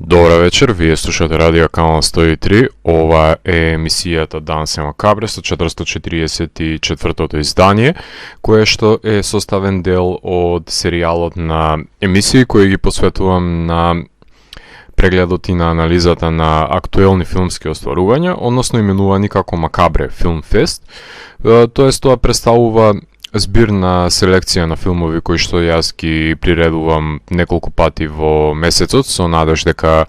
Добра вечер, вие слушате Радио Канал 103. Ова е емисијата Данс е Макабре со 444-тото издание, кое што е составен дел од серијалот на емисии кои ги посветувам на прегледот и на анализата на актуелни филмски остварувања, односно именувани како Макабре Филм Фест. Тоест, тоа представува збирна селекција на филмови кои што јас ги приредувам неколку пати во месецот со надеж дека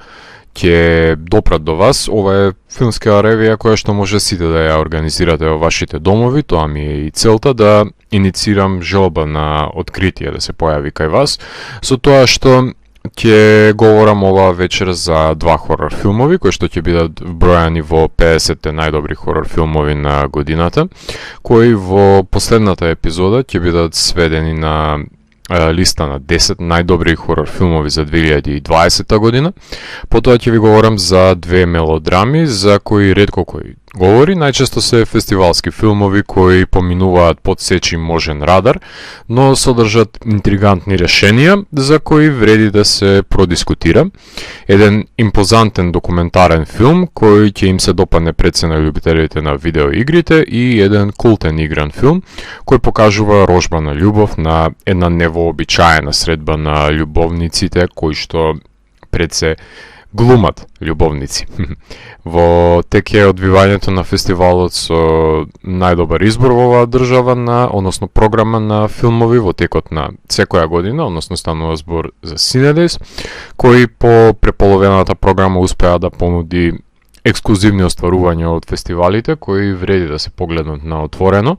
ќе допрат до вас. Ова е филмска ревија која што може сите да ја организирате во вашите домови. Тоа ми е и целта, да иницирам желба на откритие да се појави кај вас, со тоа што ќе говорам ова вечер за два хорор филмови кои што ќе бидат вбројани во 50-те најдобри хорор филмови на годината, кои во последната епизода ќе бидат сведени на листа на 10 најдобри хорор филмови за 2020 година. Потоа ќе ви говорам за две мелодрами за кои ретко кој говори. Најчесто се фестивалски филмови кои поминуваат под сечи можен радар, но содржат интригантни решенија за кои вреди да се продискутира. Еден импозантен документарен филм кој ќе им се допадне пред се на љубителите на видеоигрите и еден култен игран филм кој покажува рожба на љубов, на една невообичаена средба на љубовниците кои што пред се глумат љубовници. Во тек е одвивањето на фестивалот со најдобар избор во оваа држава односно програма на филмови во текот на секоја година, односно станува збор за Cinedis, кој по преполовената програма успеа да понуди ексклузивни остварувања од фестивалите кои вреди да се погледнат на отворено,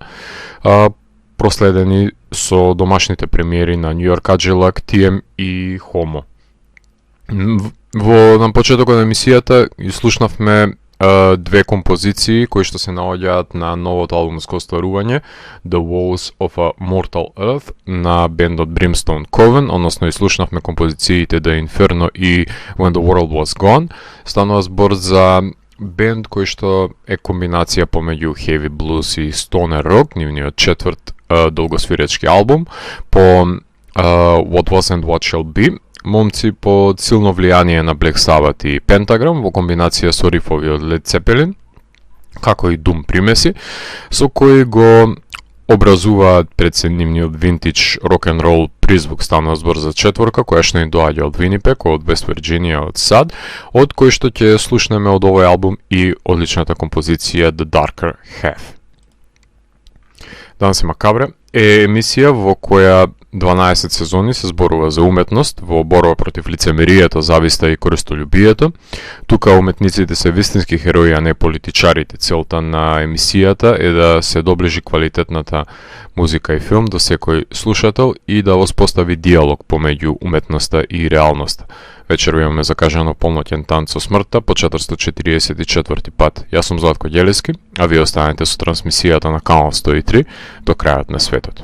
проследени со домашните премиери на New York Cadillac, TM и Homo. На почетокот на емисијата слушнавме две композиции кои што се наоѓаат на новото албумско остварување The Walls of a Mortal Earth на бендот Brimstone Coven, односно слушнавме композициите The Inferno и When the World Was Gone. Станува збор за бенд кој што е комбинација помеѓу heavy blues и stoner rock, нивниот четврт долгосвиречки албум по What Was and What Shall Be. Момци под силно влијание на Black Sabbath и Pentagram во комбинација со рифови од Led Zeppelin, како и Doom примеси, со кои го образуваат пред се нивниот винтидж рок-н-рол призвук. Станува збор за четворка која што ни доаѓа од Winnipeg, од West Virginia, од SAD, од кој што ќе слушнеме од овој албум и одличната композиција The Darker Half. Данс е Макабре е емисија во која 12 сезони се зборува за уметност во борба против лицемерието, зависта и користолюбието. Тука уметниците се вистински херои, а не политичарите. Целта на емисијата е да се доближи квалитетната музика и филм до секој слушател и да воспостави диалог помеѓу уметноста и реалноста. Вечер имаме закажано полноќен танц со смртта по 444 пат. Јас сум Златко Ѓелески, а вие останете со трансмисијата на Канал 103 до крајот на светот.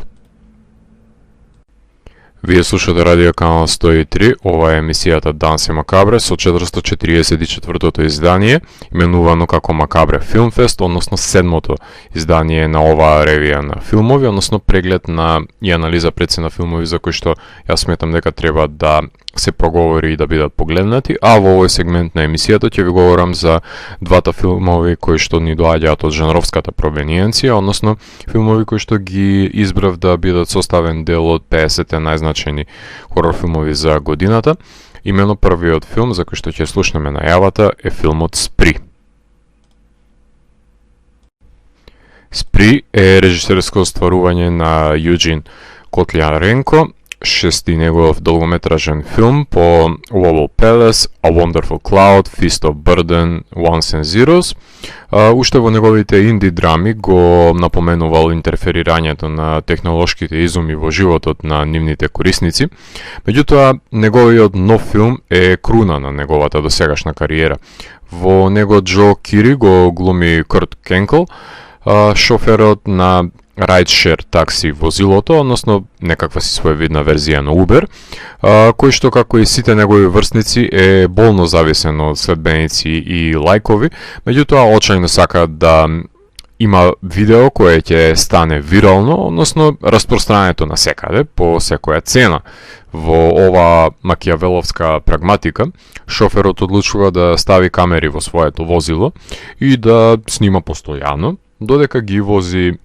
Вие слушате Радио Канал 103, ова е емисијата Данс е Макабре со 444-тото издание, именувано како Макабре Филм Фест, односно седмото издание на оваа ревија на филмови, односно преглед на и анализа пред се на филмови за кои што јас сметам дека треба да се проговори и да бидат погледнати, а во овој сегмент на емисијата ќе ви говорам за двата филмови кои што ни доаѓаат од жанровската провениенција, односно филмови кои што ги избрав да бидат составен дел од 50-те најзначајни хорор филмови за годината. Имено првиот филм за кој што ќе слушнеме најавата е филмот Спри. Спри е режисерско остварување на Јуџин Котляренко, шести негов долгометражен филм по Wobble Palace, A Wonderful Cloud, Feast of Burden, Ones and Zeros. Уште во неговите инди драми го напоменувал интерферирањето на технолошките изуми во животот на нивните корисници. Меѓутоа, неговиот нов филм е круна на неговата досегашна кариера. Во него Џо Кири го глуми Курт Кенкл, шоферот на райдшер такси возилото, односно некаква си своевидна верзија на Uber, кој што како и сите негови врсници е болно зависен од следбеници и лајкови, меѓутоа очајно сака да има видео кое ќе стане вирално, односно распространето на секаде по секоја цена. Во ова макијавеловска прагматика, шоферот одлучува да стави камери во своето возило и да снима постојано, додека ги вози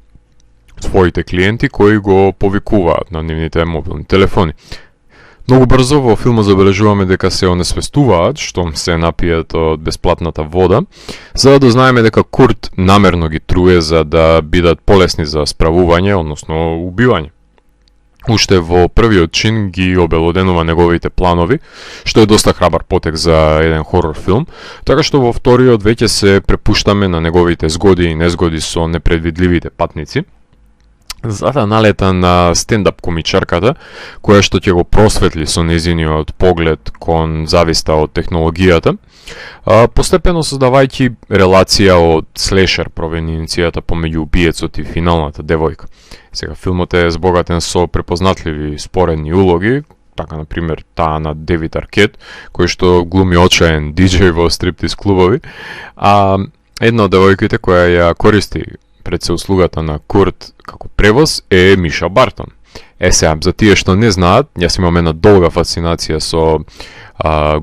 своите клиенти кои го повикуваат на нивните мобилни телефони. Многу брзо во филмот забележуваме дека се онесвестуваат штом се напијат од бесплатната вода, за да дознаеме дека Курт намерно ги труе за да бидат полесни за справување, односно убивање. Уште во првиот чин ги обелоденува неговите планови, што е доста храбар потек за еден хорор филм, така што во вториот веќе се препуштаме на неговите згоди и незгоди со непредвидливите патници, за да налета на стендап комичарката, која што ќе го просветли со незиниот поглед кон зависта од технологијата, постепено создавајќи релација од слешер провениенцијата помеѓу убиецот и финалната девојка. Сега филмот е збогатен со препознатливи споредни улоги, така например таа на Девид Аркет, кој што глуми очаен диџеј во стриптиз клубови, а една од девојките која ја користи пред се услугата на Курт како превоз е Миша Бартон. Сега, за тие што не знаат, јас имам една долга фасцинација со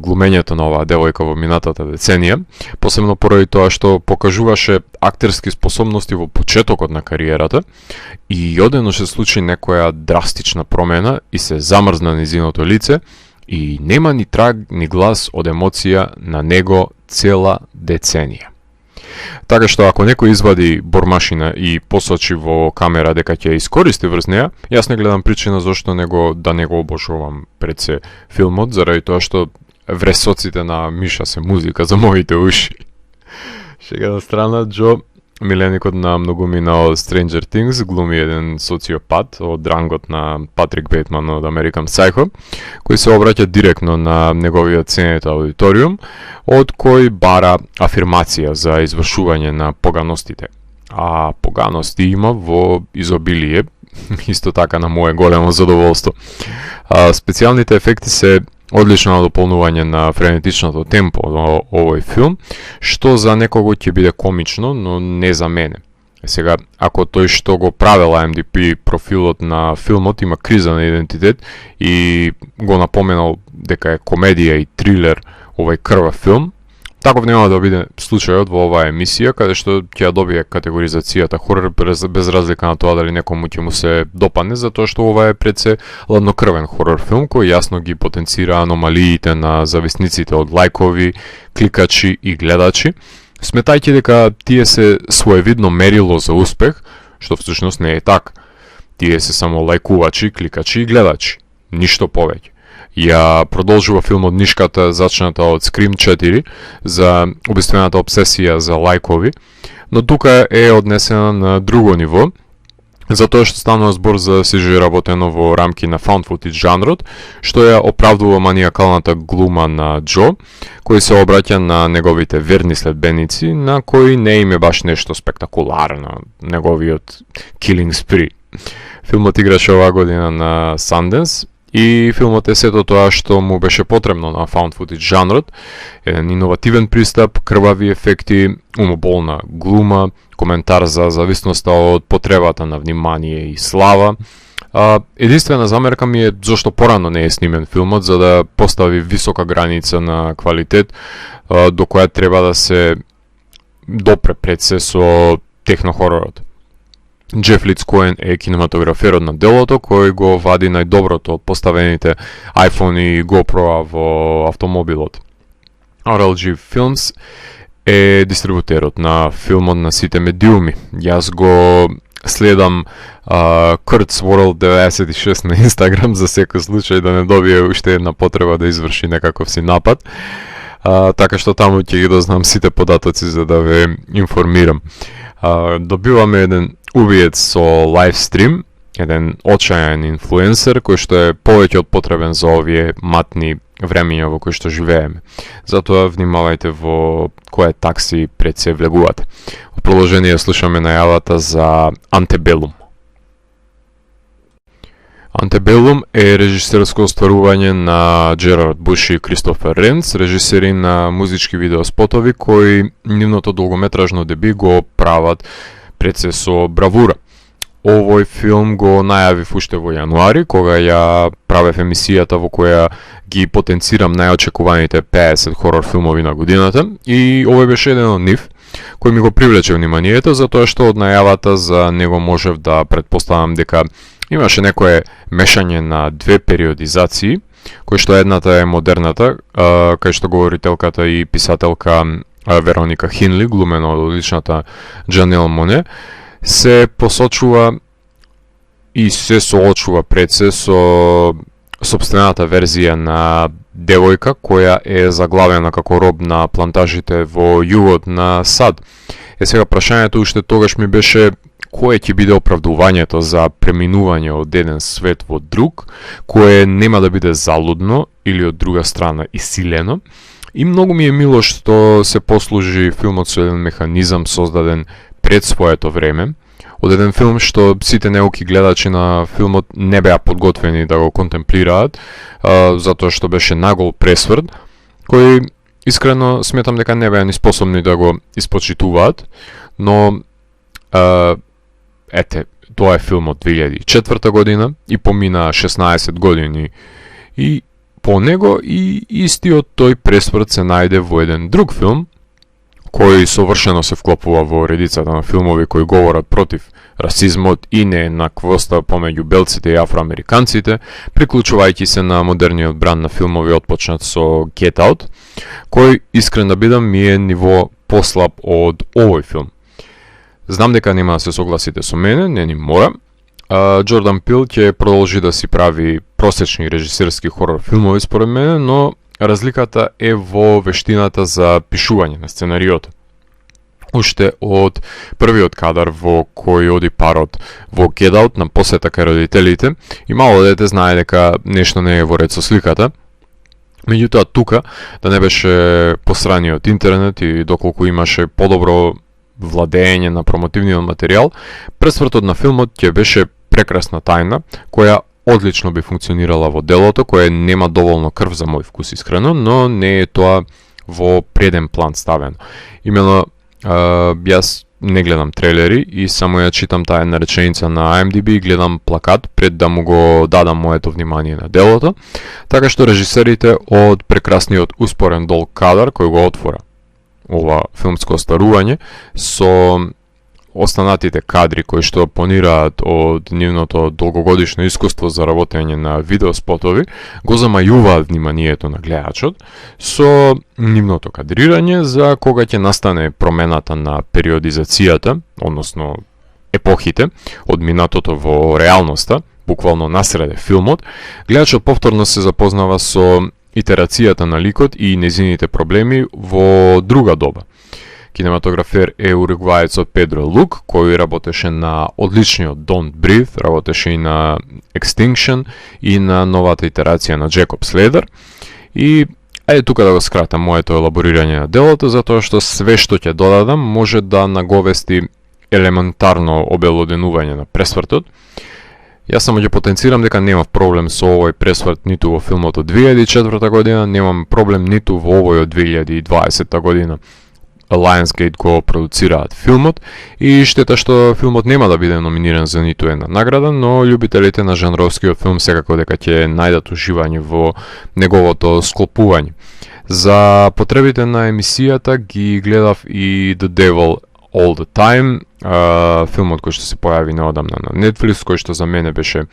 глумењето на оваа девојка во минатата деценија, посебно поради тоа што покажуваше актерски способности во почетокот на кариерата и одеднаш се случи некоја драстична промена и се замрзна низиното лице и нема ни траг ни глас од емоција на него цела деценија. Така што ако некој извади бормашина и посочи во камера дека ќе искористи врз неа, јас не гледам причина зашто да не го обожувам пред се филмот, заради тоа што вресоците на Миша се музика за моите уши. Шега на страна, Џо, миленикот на многумина од Stranger Things, глуми еден социопат од рангот на Патрик Бейтман од American Psycho, кој се обраќа директно на неговиот ценет аудиториум, од кој бара афирмација за извршување на поганостите. А поганости има во изобилие, исто така на мое големо задоволство. Специјалните ефекти се одлично дополнување на френетичното темпо на овој филм, што за некого ќе биде комично, но не за мене. Сега, ако тој што го правел IMDb профилот на филмот има криза на идентитет и го напоменал дека е комедија и трилер овој крвав филм, таков нема да биде случајот во оваа емисија, каде што ќе ја добие категоризацијата хорор без разлика на тоа дали некому ќе му се допадне, затоа што ова е пред се ладнокрвен хорор филм кој јасно ги потенцира аномалиите на зависниците од лајкови, кликачи и гледачи, сметајќи дека тие се своевидно мерило за успех, што всушност не е така. Тие се само лајкувачи, кликачи и гледачи, ништо повеќе. Ја продолжува филмот нишката зачната од Scream 4 за убиствената обсесија за лајкови, но тука е однесена на друго ниво, затоа што станува збор за CGI работено во рамки на found footage жанрот, што ја оправдува маниакалната глума на Џо, кој се обраќа на неговите верни следбеници, на кои не им е баш нешто спектакуларно, неговиот killing spree. Филмот играше оваа година на Sundance, и филмот е сето тоа што му беше потребно на found footage жанрот, еден иновативен пристап, крвави ефекти, умоболна глума, коментар за зависноста од потребата на внимание и слава. Единствена замерка ми е зашто порано не е снимен филмот, за да постави висока граница на квалитет до која треба да се допре пред се со технохоророт. Джеф Лидс Коен е кинематограферот на делото, кој го вади најдоброто од поставените iPhone и GoPro во автомобилот. RLG Films е дистрибутерот на филмот на сите медиуми. Јас го следам Kurt's World 96 на Инстаграм за секој случај да не добие уште една потреба да изврши некаков си напад. Така што таму ќе ги дознам сите податоци за да ве информирам. Добиваме еден убиец со лайвстрим, еден очаен инфлуенсер кој што е повеќе од потребен за овие матни времења во кои што живееме. Затоа внимавајте во кое такси пред се влегувате. Во продолжение слушаме најавата за Антебелум. Антебелум е режисерско остварување на Джерард Буш и Кристофер Ренц, режисери на музички видеоспотови кои нивното долгометражно деби го прават пред се со бравура. Овој филм го најавив уште во јануари, кога ја правев емисијата во која ги потенцирам најочекуваните 50 хорор филмови на годината, и овој беше еден од нив, кој ми го привлече вниманието, затоа што од најавата за него можев да предпоставам дека имаше некое мешање на две периодизации, кој што едната е модерната, кај што говорителката и писателка Вероника Хинли, глумена од одличната Джанел Моне, се посочува и се соочува пред се со сопствената верзија на девојка која е заглавена како роб на плантажите во југот на САД. Сега прашањето уште тогаш ми беше кое ќе биде оправдувањето за преминување од еден свет во друг, кое нема да биде залудно или од друга страна исилено. И многу ми е мило што се послужи филмот со еден механизам создаден пред своето време, од еден филм што сите неуки гледачи на филмот не беа подготвени да го контемплираат, затоа што беше нагол пресврт, кој искрено сметам дека не беа ни способни да го испочитуваат, но тоа е филм од 2004 година и помина 16 години и по него и истиот тој пресврт се најде во еден друг филм, кој совршено се вклопува во редицата на филмови кои говорат против расизмот и нееднаквоста помеѓу белците и афроамериканците, приклучувајќи се на модерниот бранд на филмови отпочнат со Get Out, кој, искрен да бидам, ми е ниво послаб од овој филм. Знам дека нема да се согласите со мене, не ни мора. Джордан Пил ќе продолжи да си прави просечни режисерски хорор филмови според мене, но разликата е во вештината за пишување на сценариото. Уште од првиот кадар во кој оди парот во Get Out на посета кај родителите, и мало дете знае дека нешто не е во ред со сликата. Меѓутоа тука, да не беше посраниот интернет и доколку имаше подобро владење на промотивниот материјал, пресвртот на филмот ќе беше прекрасна тајна, која одлично би функционирала во делото, кое нема доволно крв за мој вкус искрено, но не е тоа во преден план ставено. Имено, јас не гледам трейлери и само ја читам таа една реченица на IMDb и гледам плакат пред да му го дадам моето внимание на делото, така што режисерите од прекрасниот успорен дол кадар кој го отвора ова филмско остарување со останатите кадри кои што понираат од нивното долгогодишно искуство за работење на видеоспотови, го замајуваат вниманието на гледачот со нивното кадрирање за кога ќе настане промената на периодизацијата, односно епохите, од минатото во реалноста, буквално насреде филмот, гледачот повторно се запознава со итерацијата на ликот и незините проблеми во друга доба. Кинематографер е уругваецот Педро Лук, кој работеше на одличниот Don't Breathe, работеше и на Extinction и на новата итерација на Джекоб Следер. И тука да го скратам моето елаборирање на делото, затоа што све што ќе додадам може да наговести елементарно обелоденување на пресвртот. Јас само ќе потенцирам дека немав проблем со овој пресврт ниту во филмот од 2004 година, немам проблем ниту во овој од 2020 година. Lionsgate го продуцираат филмот и штета што филмот нема да биде номиниран за ниту една награда, но љубителите на жанровскиот филм секако дека ќе најдат уживање во неговото склопување. За потребите на емисијата ги гледав и The Devil All the Time, филмот кој што се појави неодамна на Netflix, кој што за мене беше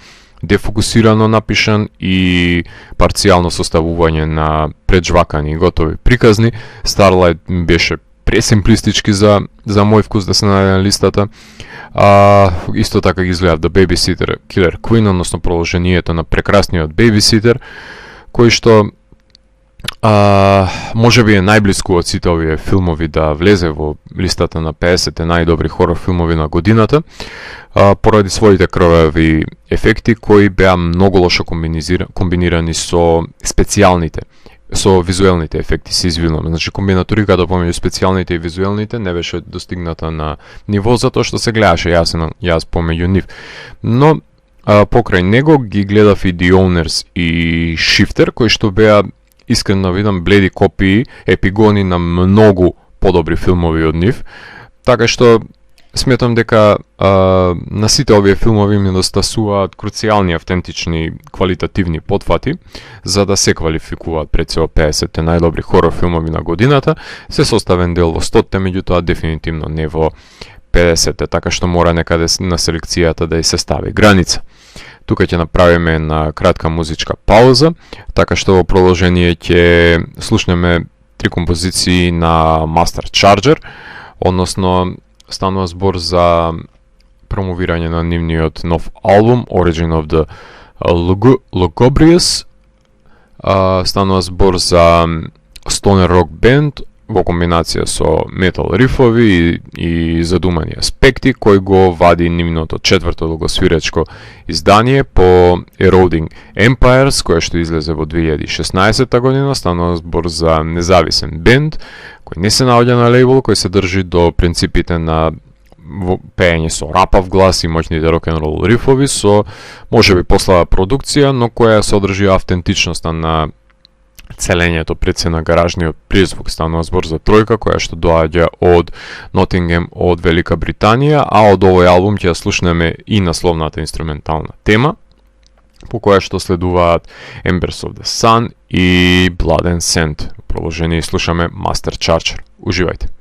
дефокусирано напишан и парцијално составување на преджвакани и готови приказни. Starlight беше пресимплистички за мој вкус да се најде на листата. Исто така ги изгледав The Babysitter Killer Queen, односно продолжението на прекрасниот Babysitter, кој што може би е најблиску од сите овие филмови да влезе во листата на 50 најдобри хорор филмови на годината, поради своите крвави ефекти кои беа многу лошо комбинирани со специјалните, со визуелните ефекти, се извинувам. Значи комбинаториката помеѓу специјалните и визуелните не беше достигната на ниво затоа што се гледаше јас помеѓу нив. Но покрај него ги гледав и The Owners и Shifter, кои што беа искрено видам бледи копии, епигони на многу подобри филмови од нив, така што сметам дека на сите овие филмови ми недостасуваат круцијални, автентични, квалитативни потфати за да се квалификуваат пред 50-те најдобри хорор филмови на годината. Се составен дел во 100-те, меѓутоа дефинитивно не во 50-те, така што мора некаде на селекцијата да и се стави граница. Тука ќе направиме една кратка музичка пауза, така што во продолжение ќе слушнеме три композиции на Master Charger, односно станува збор за промовирање на нивниот нов албум Origin of the Lugubrious. Станува збор за stoner rock бенд во комбинација со метал рифови и задумани аспекти, кој го вади нивното четврто долгосвиречко издание по Eroding Empires, кое што излезе во 2016 година. Станува збор за независен бенд кој не се наоѓа на лейбл, кој се држи до принципите на пеење со рапав глас и моќните рок-н-рол рифови со можеби послава продукција, но која содржи автентичноста на целењето пред се на гаражниот призвук. Станува збор за тројка која што доаѓа од Нотингем, од Велика Британија, а од овој албум ќе ја слушнеме и насловната инструментална тема, по која што следуваат Embers of the Sun и Blood and Sand. В продолжение слушаме Master Charger. Уживајте.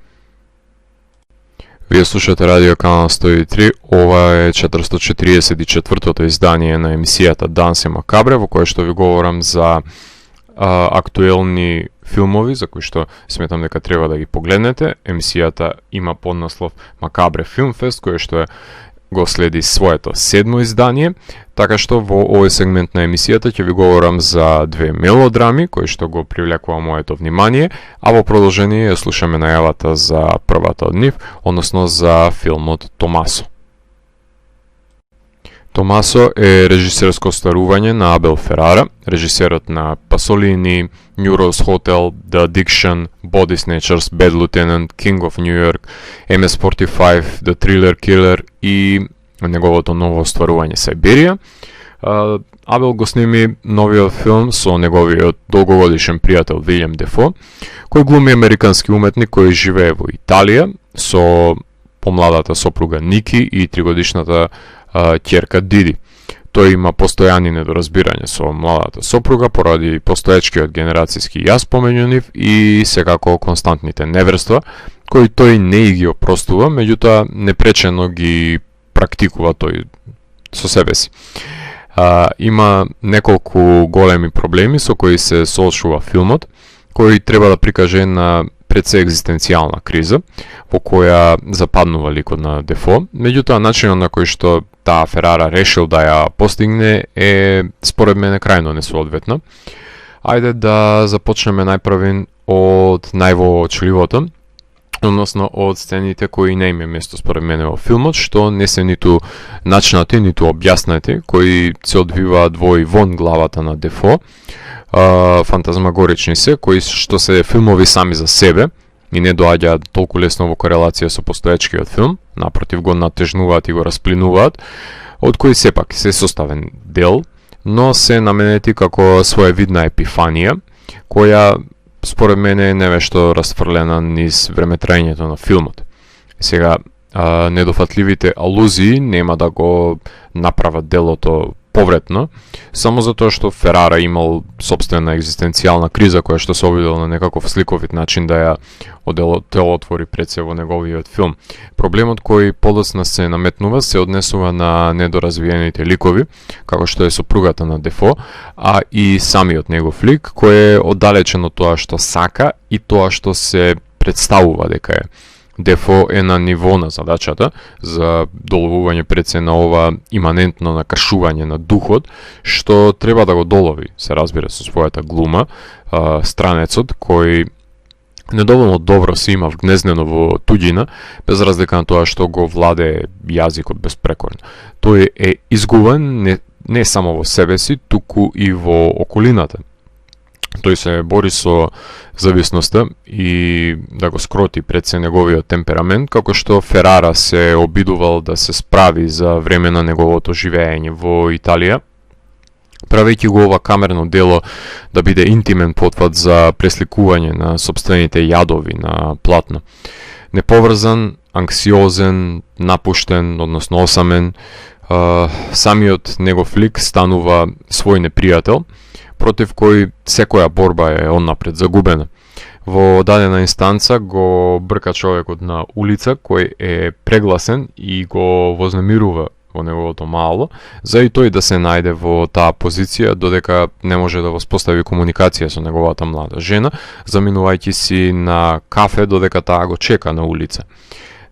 Вие слушате Радио Канал 103, ова е 444-то издание на емисијата Данс е Макабре, во која што ви говорам за актуелни филмови за кои што сметам дека треба да ги погледнете. Емисијата има поднаслов Макабре Филмфест, кој што го следи своето 7-мо издание, така што во овој сегмент на емисијата ќе ви говорам за две мелодрами кои што го привлекува моето внимание, а во продолжение ја слушаме најавата за првата од нив, односно за филмот Томасо. Томасо е режисерско старување на Абел Ферара, режисерот на Пасолини, New Rose Hotel, The Addiction, Body Snatchers, Bad Lieutenant, King of New York, MS-45, The Thriller Killer и неговото ново стварување Сајберија. Абел го сними новиот филм со неговиот долгогодишен пријател Вилјам Дефо, кој глуми американски уметник кој живее во Италија со помладата сопруга Ники и 3-годишната ќерка Диди. Тој има постојани недоразбирање со младата сопруга поради постоечкиот генерацијски јаз помеѓу нив и секако константните неверства, кои тој не ги опростува, меѓутоа непречено ги практикува тој со себе си. Има неколку големи проблеми со кои се соочува филмот, кој треба да прикаже на пред се екзистенцијална криза во која западнува ликот на Дефо. Меѓутоа, начинот на кој што таа Ферара решил да ја постигне е според мене крајно несоодветна. Ајде да започнеме најпрвин од највоочливото, односно од сцените кои не име место според мене во филмот, што не се ниту начнати, ниту објаснати, кои се одвиваат во и вон главата на Дефо. Фантазмагорични се, кои што се филмови сами за себе и не доаѓаат толку лесно во корелација со постоечкиот филм, напротив го натежнуваат и го расплинуваат, од кои сепак се составен дел, но се наменети како своевидна епифанија, која според мене е невешто расфрлена низ времетраењето на филмот. Сега, недофатливите алузии нема да го направат делото повретно, само затоа што Ферара имал собствена екзистенцијална криза која што се обидел на некаков сликовит начин да ја оделотвори пред се во неговиот филм. Проблемот кој подоцна се наметнува се однесува на недоразвиените ликови, како што е сопругата на Дефо, а и самиот негов лик, кој е оддалечен од тоа што сака и тоа што се представува дека е. Дефо е на ниво на задачата за доловување пред се на ова иманентно накршување на духот, што треба да го долови, се разбира, со својата глума, странецот кој недоволно добро се има вгнезнено во туѓина, без разлика на тоа што го владее јазикот безпрекорно. Тој е изгубен не само во себе си, туку и во околината. Тој се бори со зависноста и да го скроти пред се неговиот темперамент, како што Ферара се обидувал да се справи за време на неговото живеење во Италија, правејќи го ова камерно дело да биде интимен потват за пресликување на собствените јадови на платно. Неповрзан анксиозен, напуштен, односно осамен. Самиот негов лик станува свој непријател, против кој секоја борба е оннапред загубена. Во дадена инстанца го брка човекот на улица кој е прегласен и го вознемирува во неговото мало, за и тој да се најде во таа позиција додека не може да воспостави комуникација со неговата млада жена, заминувајќи си на кафе додека таа го чека на улица.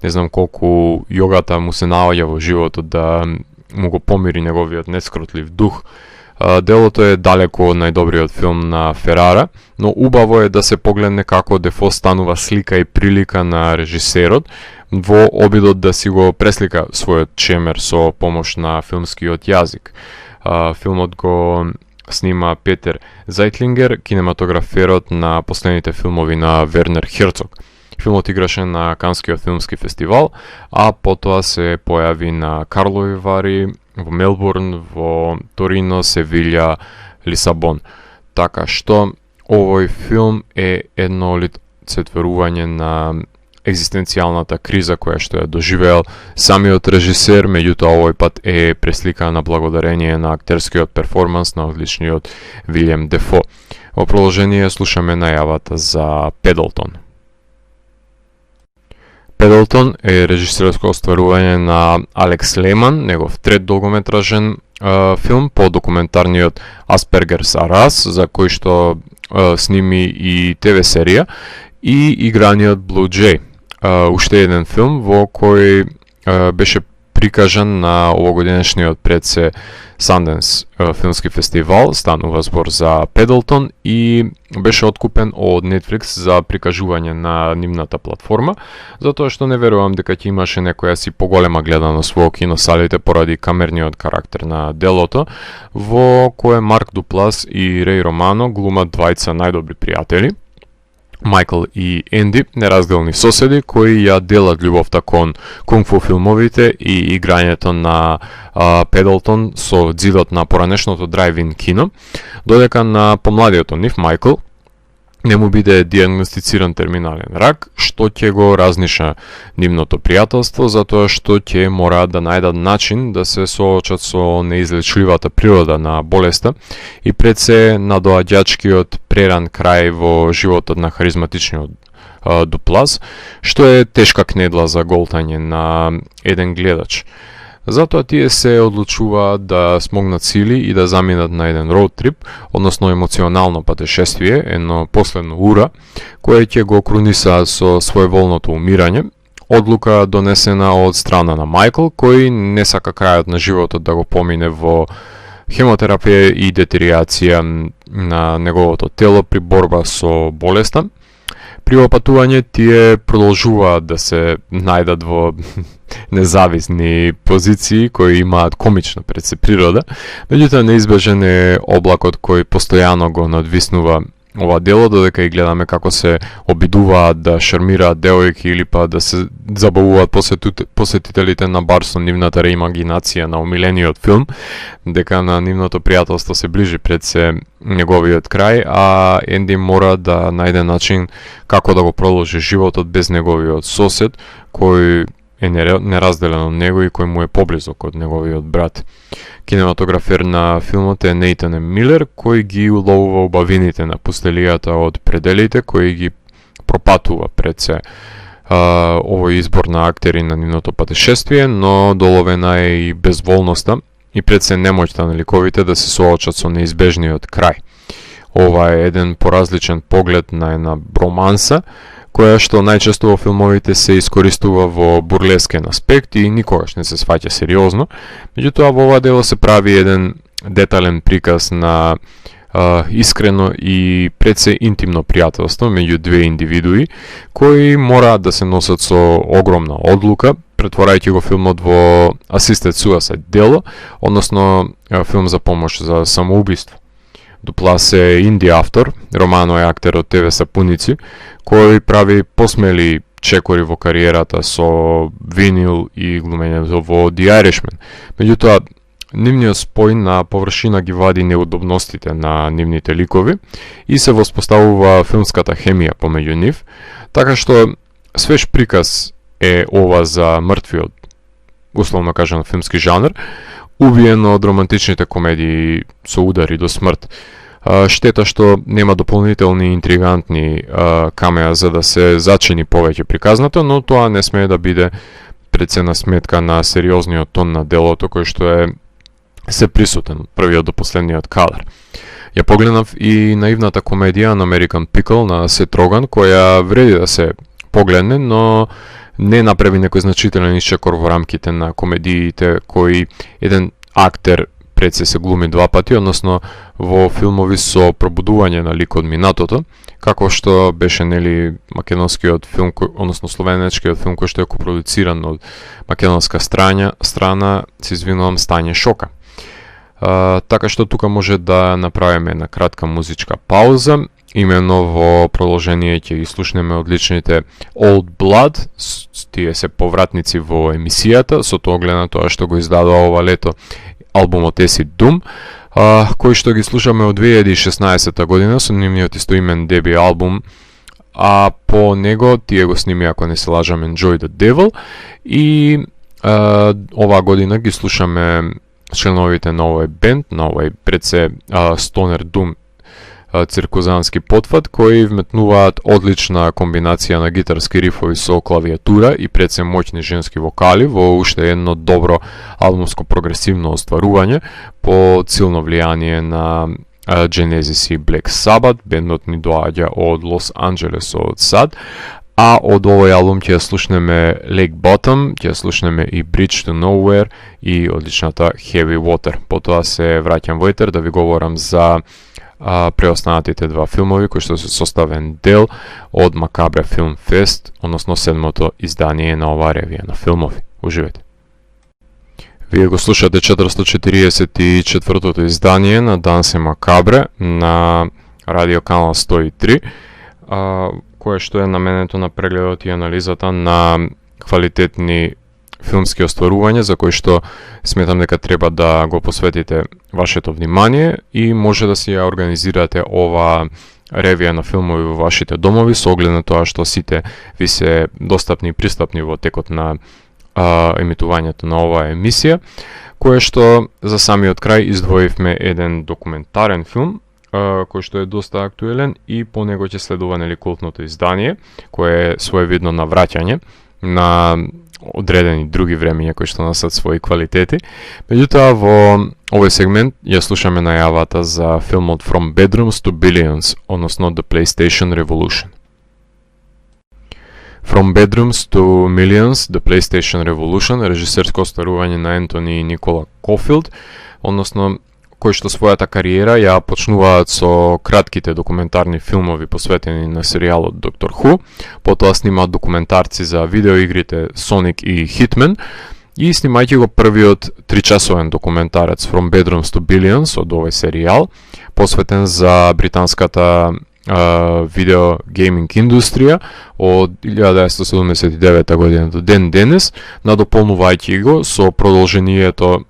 Не знам колку јогата му се наоѓа во животот да му го помири неговиот нескротлив дух. Делото е далеко од најдобриот филм на Ферара, но убаво е да се погледне како Дефо станува слика и прилика на режисерот во обидот да си го преслика својот чемер со помош на филмскиот јазик. Филмот го снима Петер Зајтлингер, кинематограферот на последните филмови на Вернер Херцог. Филмот играше на Канскиот филмски фестивал, а потоа се појави на Карлови вари, во Мелбурн, во Торино, Севилја, Лисабон. Така што овој филм е едно олицетворување на екзистенцијалната криза која што ја доживеал самиот режисер, меѓутоа овој пат е пресликана благодарение на актерскиот перформанс на одличниот Вилјем Дефо. Во продолжение слушаме најавата за Педлтон. Педлтон е режисерско остварување на Алекс Леман, негов трет долгометражен филм по документарниот Asperger's Aras, за кој што сними и ТВ серија, и играниот Blue Jay, уште еден филм во кој беше прикажан на овогодинешниот предсе Sundance филмски фестивал, станува збор за Педлтон и беше откупен од Netflix за прикажување на нивната платформа, затоа што не верувам дека ќе имаше некоја си поголема гледаност во киносалите поради камерниот карактер на делото, во кое Марк Дуплас и Рей Романо глумат двајца најдобри пријатели, Майкл и Енди, неразделни соседи кои ја делат љубовта кон кунг-фу филмовите и играњето на Педлтон со ѕидот на поранешното драйв-ин кино, додека на помладиот од нив, Майкл, не му биде диагностициран терминален рак, што ќе го разниша нивното пријателство, затоа што ќе мораат да најдат начин да се соочат со неизлечливата природа на болеста и пред се надоаѓачкиот преран крај во животот на харизматичниот Дуплас, што е тешка кнедла за голтање на еден гледач. Затоа тие се одлучуваат да смогнат сили и да заминат на еден роуд трип, односно емоционално патешествие, едно последно ура, кое ќе го крунисаат со своеволното умирање, одлука донесена од страна на Майкл, кој не сака крајот на животот да го помине во хемотерапија и детериација на неговото тело при борба со болеста. При опатување тие продолжуваат да се најдат во независни позиции кои имаат комична пред се природа, меѓутоа неизбежен е облакот кој постојано го надвиснува ова дело, додека и гледаме како се обидуваат да шармираат девојки или па да се забавуваат посетителите на бар со нивната реимагинација на омилениот филм, дека на нивното пријателство се ближи пред се неговиот крај, а Енди мора да најде начин како да го продолжи животот без неговиот сосед, кој е неразделен од него и кој му е поблизок од неговиот брат. Кинематографер на филмот е Нейтан Милер, кој ги уловува убавините на пустелијата од пределите, кој ги пропатува пред се овој избор на актери на нивното патешествие, но доловена е и безволноста и пред се немоќта на ликовите да се соочат со неизбежниот крај. Ова е еден поразличен поглед на една романса, која што најчесто во филмовите се искористува во бурлескен аспект и никогаш не се сваќа сериозно, меѓутоа во ова дело се прави еден детален приказ на искрено и пред се интимно пријателство меѓу две индивидуи кои мораат да се носат со огромна одлука, претворајќи го филмот во assisted suicide дело, односно филм за помош за самоубиство. Дуплас е инди автор, Романо е актер од ТВ Сапуници, кој прави посмели чекори во кариерата со Винил и глумењето во The Irishman. Меѓутоа, нивниот спој на површина ги вади неудобностите на нивните ликови и се воспоставува филмската хемија помеѓу нив, така што свеж приказ е ова за мртвиот, условно кажано, филмски жанр, убиен од романтичните комедии со удари до смрт. Штета што нема дополнителни интригантни камеа за да се зачини повеќе приказната, но тоа не смее да биде прецена сметка на сериозниот тон на делото кој што е се присутен од првиот до последниот кадар. Ја погледнав и наивната комедија на American Pickle на Сет Роган, која вреди да се погледне, но не направи некој значителен исчекор во рамките на комедиите кои еден актер пред се глуми два пати, односно во филмови со пробудување на лик од минатото, како што беше нели македонскиот филм, односно словенечкиот филм кој што е копродуциран од македонска страна, се извинувам, Стање шока. Така што тука може да направиме една кратка музичка пауза. Имено во продолжение ќе ги слушнеме одличните Old Blood, тие се повратници во емисијата, со тоа оглед на тоа што го издадува ова лето албумот Acid Doom, кој што ги слушаме од 2016 година со нивниот истоимен деби албум, а по него тие го сними, ако не се лажам, Enjoy the Devil, и оваа година ги слушаме членовите на овој бенд, на овој пред се Stoner Doom циркузански потфат, кои вметнуваат одлична комбинација на гитарски рифови со клавиатура и пред се моќни женски вокали во уште едно добро албумско прогресивно остварување под силно влијание на Genesis и Black Sabbath. Бендот ни доаѓа од Лос Анџелес, од САД, а од овој албум ќе слушнеме Lake Bottom, ќе слушнеме и Bridge to Nowhere и одличната Heavy Water. Потоа се враќам во етер да ви говорам за преостанатите два филмови кои што се составен дел од Макабре Film Fest, односно 7-то издание на оваа ревија на филмови. Уживете. Вие го слушате 444-то издание на Дансе Макабре на радио канал 103, кое што е наменето на прегледот и анализата на квалитетни филмски остварувања за кои што сметам дека треба да го посветите вашето внимание и може да си ја организирате ова ревија на филмови во вашите домови со оглед на тоа што сите ви се достапни и пристапни во текот на емитувањето на оваа емисија, кое што за самиот крај издвоивме еден документарен филм кој што е доста актуелен и по него ќе следува нели култното издание кое е своевидно навраќање на одредени други времења кои што носат своји квалитети. Меѓутоа во овој сегмент ја слушаме најавата за филмот From Bedrooms to Billions, односно The PlayStation Revolution. From Bedrooms to Millions, The PlayStation Revolution, режисерско остварување на Ентони и Никола Кофилд, односно кои што својата кариера ја почнуваат со кратките документарни филмови посветени на серијалот Доктор Ху, потоа снимаат документарци за видеоигрите Sonic и Hitman и снимајќи го првиот 3-часовен документарец From Bedrooms to Billions од овој серијал, посветен за британската видео гейминг индустрија од 1979 година до ден денес, надополнувајќи го со продолжението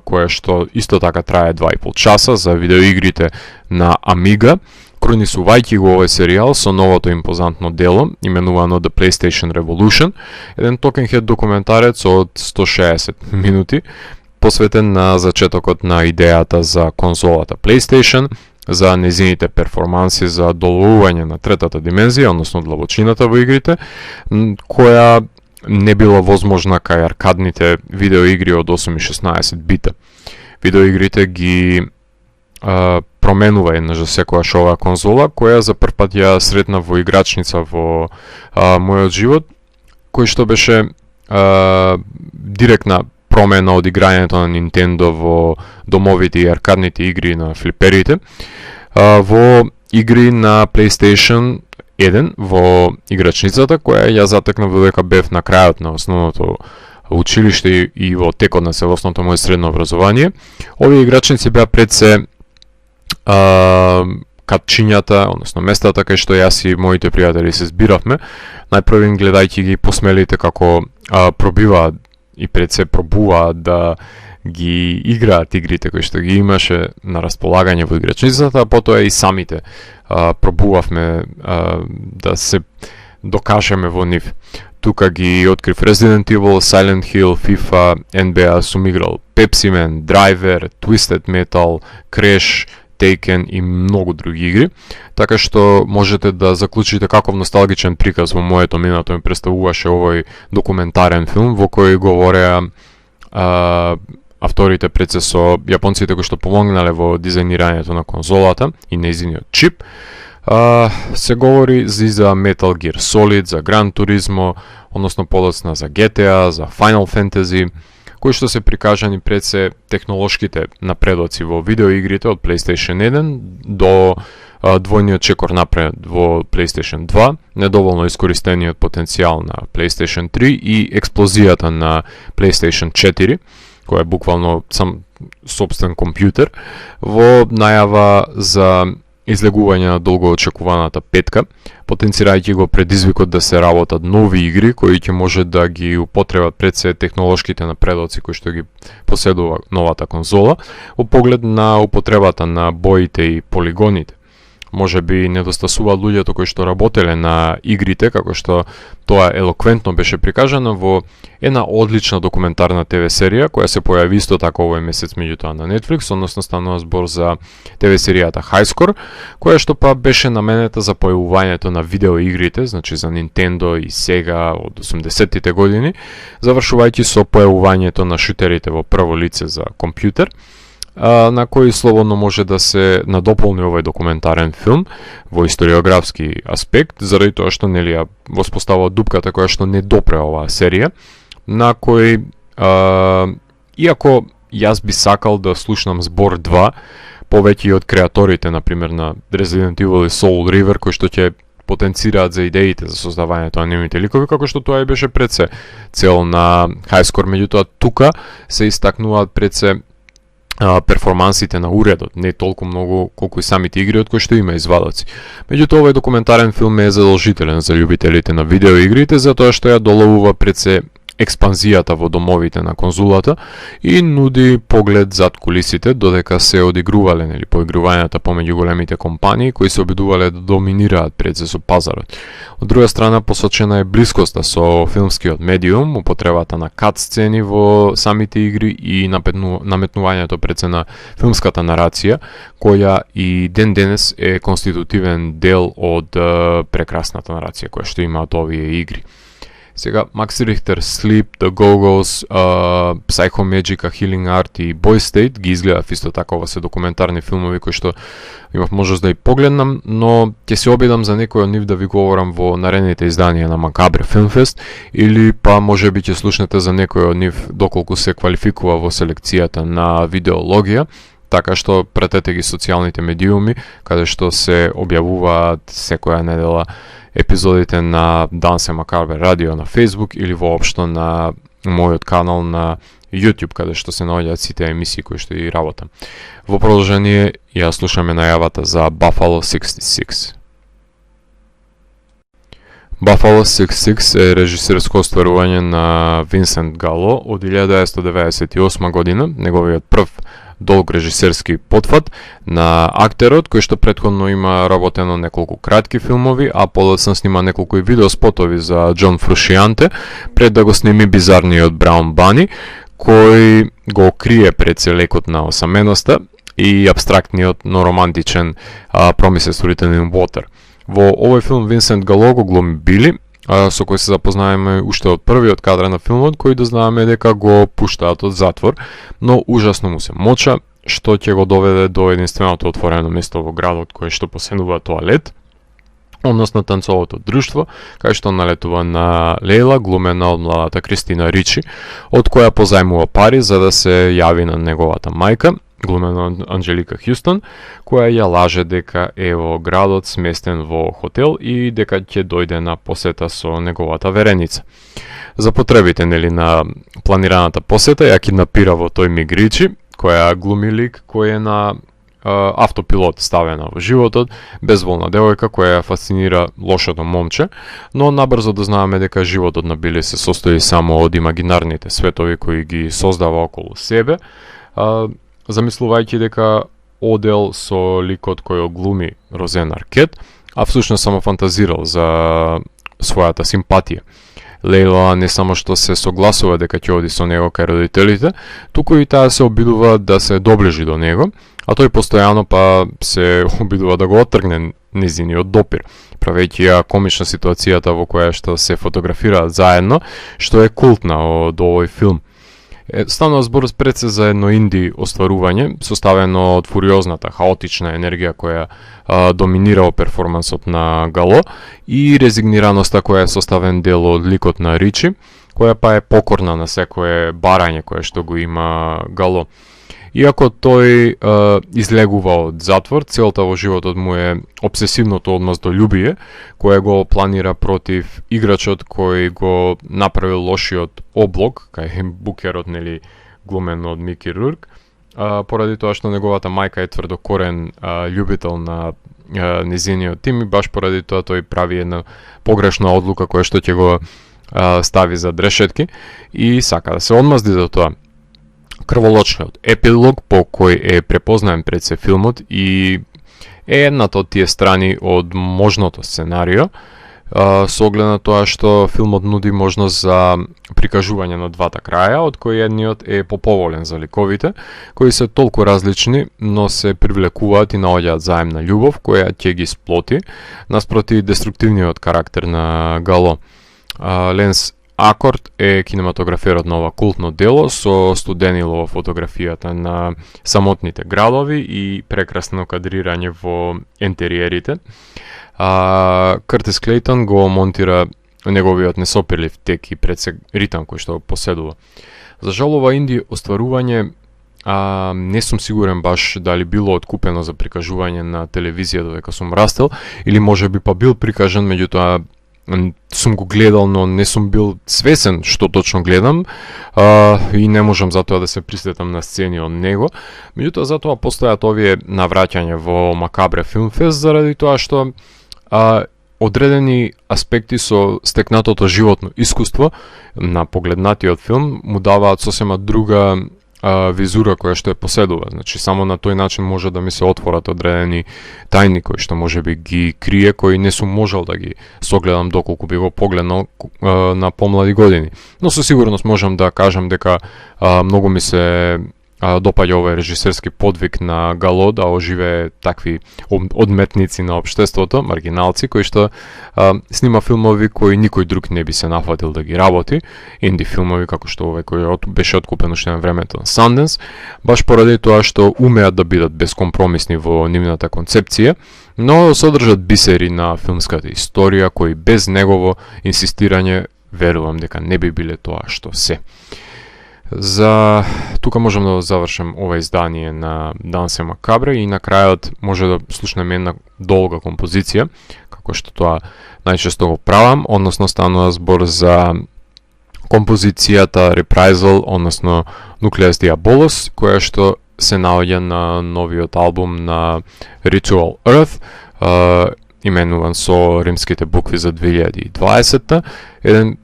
кое што исто така трае 2,5 часа за видеоигрите на Amiga, кронисувајќи го овој серијал со новото импозантно дело, именувано The PlayStation Revolution, еден токенхед документарец од 160 минути, посветен на зачетокот на идејата за конзолата PlayStation, за незините перформанси за доловување на третата димензија, односно длабочината во игрите, која не било возможна кај аркадните видеоигри од 8 и 16 бита. Видеоигрите ги променува еднаш за секојаш оваа конзола, која за прв пат ја сретна во играчница во мојот живот, кој што беше директна промена од играњето на Nintendo во домовите и аркадните игри на флиперите, во игри на PlayStation 1 во играчницата, која ја затекнав додека бев на крајот на основното училиште и во текот на целосното моје средно образование. Овие играчници беа пред се катчињата, односно местата кај што јас и моите пријатели се збиравме, најпрвен гледајќи ги посмелите како пробиваат и пред се пробуваат да ги играат игрите кои што ги имаше на располагање во играчницата, а потоа и самите пробувавме да се докажеме во нив. тука ги открив Resident Evil, Silent Hill, FIFA, NBA, сум играл Pepsi Man, Driver, Twisted Metal, Crash, Taken и многу други игри, така што можете да заклучите каков носталгичен приказ во моето минато ми представуваше овој документарен филм во кој говореа авторите пред се со јапонците кои што помогнале во дизајнирањето на конзолата и нејзиниот чип. Се говори за Metal Gear Solid, за Gran Turismo, односно подоцна за GTA, за Final Fantasy, кои што се прикажани пред се технолошките напредоци во видеоигрите од PlayStation 1 до двојниот чекор напред во PlayStation 2, недоволно искористениот потенцијал на PlayStation 3 и експлозијата на PlayStation 4, која е буквално сам собствен компјутер, во најава за излегување на долго очекуваната петка, потенцирајќи го предизвикот да се работат нови игри кои ќе може да ги употребат пред се технолошките напредоци кои што ги поседува новата конзола, во поглед на употребата на боите и полигоните. Може би недостасуваат луѓето кои што работеле на игрите, како што тоа елоквентно беше прикажано во една одлична документарна ТВ серија која се појави исто така овој месец меѓутоа на Netflix, односно станува збор за ТВ серијата High Score, која што па беше наменета за појавувањето на видеоигрите, значи за Nintendo и Sega од 80-тите години, завршувајќи со појавувањето на шутерите во прво лице за компјутер, на кој слободно може да се надополни овој документарен филм во историографски аспект, заради тоа што нели ја воспоставува дупката која што не допре оваа серија, на кој иако јас би сакал да слушнам збор 2 повеќе од креаторите, например на Resident Evil и Soul River, кои што ќе потенцираат за идеите за создавањето на нивните ликови, како што тоа и беше пред се цел на High Score, меѓутоа тука се истакнуваат пред се перформансите на уредот, не толку многу колку и самите игри од кои што има извадоци. Меѓутоа овој документарен филм е задолжителен за љубителите на видеоигрите, затоа што ја доловува пред се експанзијата во домовите на конзулата и нуди поглед зад кулисите додека се одигрувале нели поигрувањата помеѓу големите компании кои се обидувале да доминираат пред се со пазарот. Од друга страна посочена е блискоста со филмскиот медиум, употребата на кат сцени во самите игри и наметнувањето пред се на филмската нарација, која и ден денес е конститутивен дел од прекрасната нарација која што имаат овие игри. Сега, Max Richter, Sleep, The Go-Go's, Psycho Magic, A Healing Art и Boy State ги изгледав исто така, ова се документарни филмови кои што имав можност да и погледнам, но ќе се обидам за некој од нив да ви говорам во наредните изданија на Макабре Filmfest или па може би ќе слушнете за некој од нив доколку се квалификува во селекцијата на видеологија, така што пратете ги социјалните медиуми каде што се објавуваат секоја недела епизодите на Дансе Макабре радио на Facebook или воопшто на мојот канал на YouTube каде што се наоѓаат сите емисии кои што и работам. Во продолжение ја слушаме најавата за Buffalo 66. Buffalo 66 е режисерско остварување на Винсент Гало од 1998 година, неговиот прв долг режисерски потфат на актерот, кој што претходно има работено неколку кратки филмови, а подоцна снима неколку и видеоспотови за Џон Фрушијанте, пред да го сними бизарниот Браун Бани, кој го крие пред се лекот на осаменоста и абстрактниот, но романтичен Promises Written in Water. Во овој филм Винсент Гало го глуми Били, со кој се запознаеме уште од првиот кадр на филмот, кој дознаваме дека го пуштаат од затвор, но ужасно му се моча, што ќе го доведе до единственото отворено место во градот кој што поседува тоалет, односно танцовото друштво, кај што налетува на Лейла, глумена од младата Кристина Ричи, од која позајмува пари за да се јави на неговата мајка, глумена од Анџелика Хјустон, која ја лаже дека е во градот сместен во хотел и дека ќе дојде на посета со неговата вереница. За потребите нели на планираната посета ја киднапира во тој Мигричи, која глуми лик кој е на автопилот ставена во животот, безволна девојка која ја фасцинира лошото момче, но набрзо дознаваме дека животот на Били се состои само од имагинарните светови кои ги создава околу себе, замислувајќи дека одел со ликот кој глуми Розен Аркет, а всушност само фантазирал за својата симпатија. Лейла не само што се согласува дека ќе оди со него кај родителите, туку и таа се обидува да се доближи до него, а тој постојано па се обидува да го оттргне незиниот допир, правејќи ја комична ситуацијата во која што се фотографираат заедно, што е култна од овој филм. Станува збор пред се за едно инди остварување, составено од фуриозната, хаотична енергија која доминира перформансот на Гало и резигнираноста која е составен дел од ликот на Ричи, која па е покорна на секое барање кое што го има Гало. Иако тој излегува од затвор, целта во животот му е обсесивното одмаздолюбие, кое го планира против играчот кој го направил лошиот облог, кај букерот, нели, глумен од Мики Рурк, поради тоа што неговата мајка е тврдокорен љубител на незиниот тим и баш поради тоа тој прави една погрешна одлука која што ќе го стави за решетки и сака да се одмазди за тоа. Крволочниот епилог по кој е препознаен пред се филмот и е едната од тие страни од можното сценарио, со оглед на тоа што филмот нуди можност за прикажување на двата краја, од кои едниот е поповолен за ликовите, кои се толку различни, но се привлекуваат и наоѓаат заемна љубов, која ќе ги сплоти, наспроти деструктивниот карактер на Гало. Ленс Акорд е кинематограферот на ова култно дело со студенило фотографијата на самотните градови и прекрасно кадрирање во ентериерите. Къртис Клейтон го монтира неговиот несопирлив тек и предсек ритам кој што поседува. За жал ова инди остварување не сум сигурен баш дали било откупено за прикажување на телевизија додека сум растел или можеби па бил прикажан, меѓутоа сум го гледал, но не сум бил свесен што точно гледам и не можам затоа да се присетам на сцени од него. Меѓутоа затоа постојат овие навраќања во Макабре Филм Фест заради тоа што одредени аспекти со стекнатото животно искуство на погледнатиот филм му даваат сосема друга визура која што е поседува. Значи, само на тој начин може да ми се отворат одредени тајни кои што може би ги крие, кои не сум можел да ги согледам доколку би го погледнал на помлади години. Но со сигурност можам да кажам дека многу ми се допаѓа овој режисерски подвиг на Гало да оживее такви одметници на општеството, маргиналци, кои што снима филмови кои никој друг не би се нафатил да ги работи, инди филмови како што овој кој беше откупен уште на времето на Sundance, баш поради тоа што умеат да бидат безкомпромисни во нивната концепција, но содржат бисери на филмската историја кои без негово инсистирање верувам дека не би биле тоа што се. За тука можам да завршам ова издание на Дансе Макабре и на крајот може да слушнеме една долга композиција, како што тоа најчесто го правам, односно станува збор за композицијата Reprisal, односно Nucleus Diabolos, која што се наоѓа на новиот албум на Ritual Earth, именуван со римските букви за 2020, еден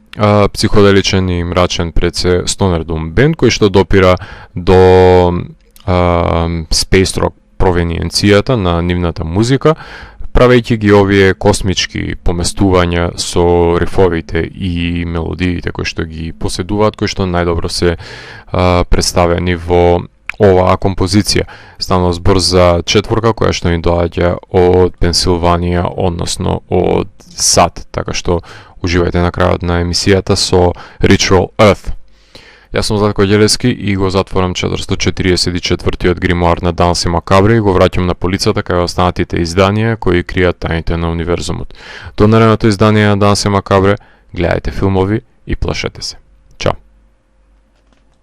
психоделичен и мрачен пред се стонер дум бенд кој што допира до space rock провениенцијата на нивната музика, правејќи ги овие космички поместувања со рифовите и мелодиите кои што ги поседуваат, кои што најдобро се представени во оваа композиција. Станува збор за четворка која што ни доаѓа од Пенсилванија, односно од САД, така што уживајте на крајот на емисијата со Ritual Earth. Јас сум Златко Ѓелески и го затворам 444-тиот гримуар на Данси Макабре и го враќам на полицата кај останатите изданија кои кријат тајните на универзумот. До наредното издание на Данси Макабре, гледајте филмови и плашете се.